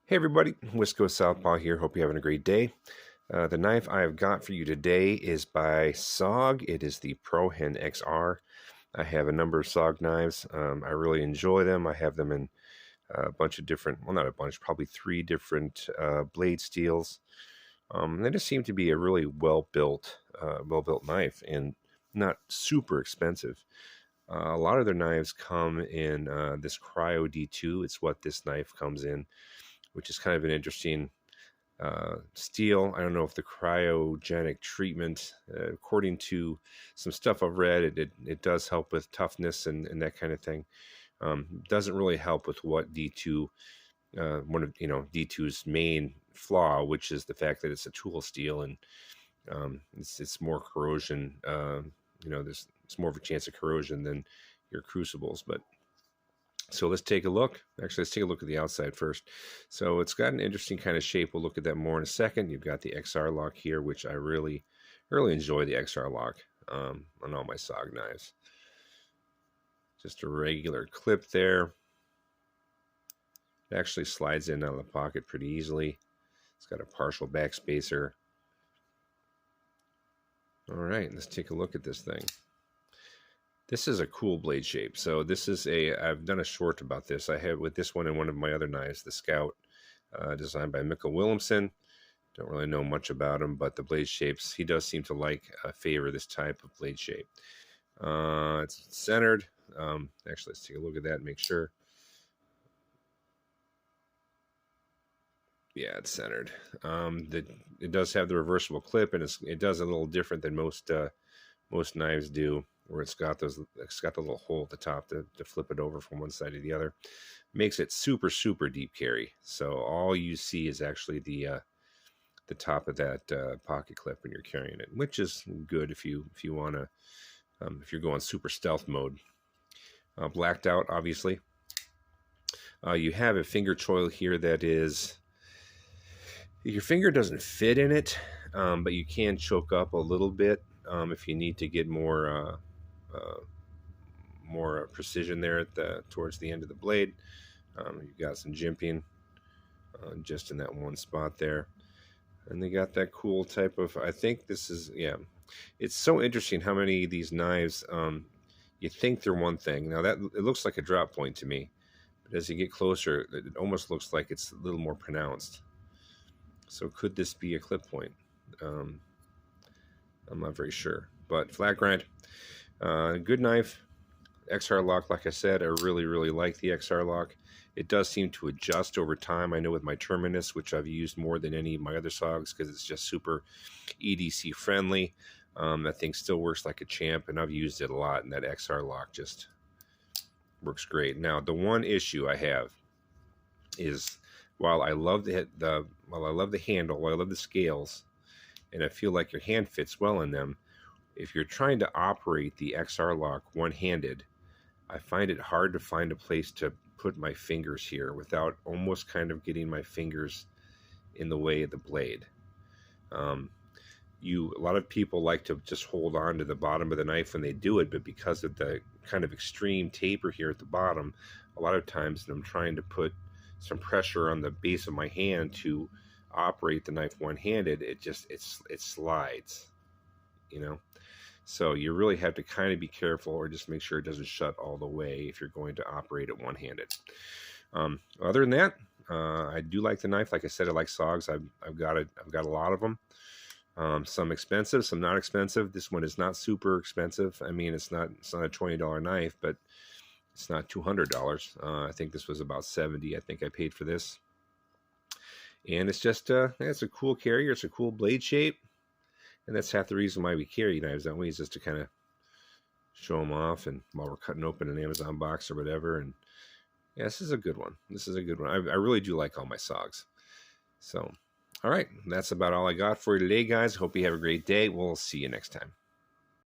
Hey everybody, Wisco Southpaw here. Hope you're having a great day. The knife I have got for you today is by SOG. It is the Prohen XR. I have a number of SOG knives. I really enjoy them. I have them in a bunch of different, well, not a bunch, probably three different blade steels. They just seem to be a really well-built knife and not super expensive. A lot of their knives come in this Cryo D2. It's what this knife comes in, which is kind of an interesting steel. I don't know if the cryogenic treatment, according to some stuff I've read, it does help with toughness and that kind of thing. Doesn't really help with what D2, one of D2's main flaw, which is the fact that it's a tool steel and it's more corrosion. It's more of a chance of corrosion than your crucibles, but. So let's take a look. Actually, let's take a look at the outside first. So it's got an interesting kind of shape. We'll look at that more in a second. You've got the XR lock here, which I really enjoy the XR lock on all my SOG knives. Just a regular clip there. It actually slides in out of the pocket pretty easily. It's got a partial back spacer. All right, let's take a look at this thing. This is a cool blade shape. So this is I've done a short about this. I have with this one and one of my other knives, the Scout, designed by Mikkel Willemsen. Don't really know much about him, but the blade shapes, he does seem to favor this type of blade shape. It's centered. Actually, let's take a look at that and make sure. Yeah, it's centered. It does have the reversible clip, and it does a little different than most knives do, where it's got the little hole at the top to flip it over from one side to the other. Makes it super deep carry. So all you see is actually the top of that pocket clip when you're carrying it, which is good if you want to if you're going super stealth mode. Blacked out, obviously. You have a finger choil here that is, your finger doesn't fit in it, but you can choke up a little bit if you need to get more precision there towards the end of the blade. You've got some jimping just in that one spot there, and they got that cool type of, I think this is, yeah, it's so interesting how many of these knives you think they're one thing. Now that it looks like a drop point to me, but as you get closer, it almost looks like it's a little more pronounced. So could this be a clip point? I'm not very sure, but flat grind, good knife. XR lock, like I said, I really like the XR lock. It does seem to adjust over time. I know with my Terminus, which I've used more than any of my other SOGs because it's just super EDC friendly. That thing still works like a champ, and I've used it a lot, and that XR lock just works great. Now, the one issue I have is, while I love the handle, while I love the scales, and I feel like your hand fits well in them, if you're trying to operate the XR lock one-handed, I find it hard to find a place to put my fingers here without almost kind of getting my fingers in the way of the blade. A lot of people like to just hold on to the bottom of the knife when they do it, but because of the kind of extreme taper here at the bottom, a lot of times I'm trying to put some pressure on the base of my hand to operate the knife one-handed, it slides, you know. So you really have to kind of be careful, or just make sure it doesn't shut all the way if you're going to operate it one-handed. Other than that, I do like the knife. Like I said, I like SOGs. I've got a lot of them. Some expensive, some not expensive. This one is not super expensive. I mean, it's not a $20 knife, but it's not $200. I think this was about $70. I think I paid for this. And it's just it's a cool carrier. It's a cool blade shape. And that's half the reason why we carry knives, don't we? Is just to kind of show them off, and while we're cutting open an Amazon box or whatever. And yeah, this is a good one. This is a good one. I really do like all my SOGs. So, all right, that's about all I got for you today, guys. Hope you have a great day. We'll see you next time.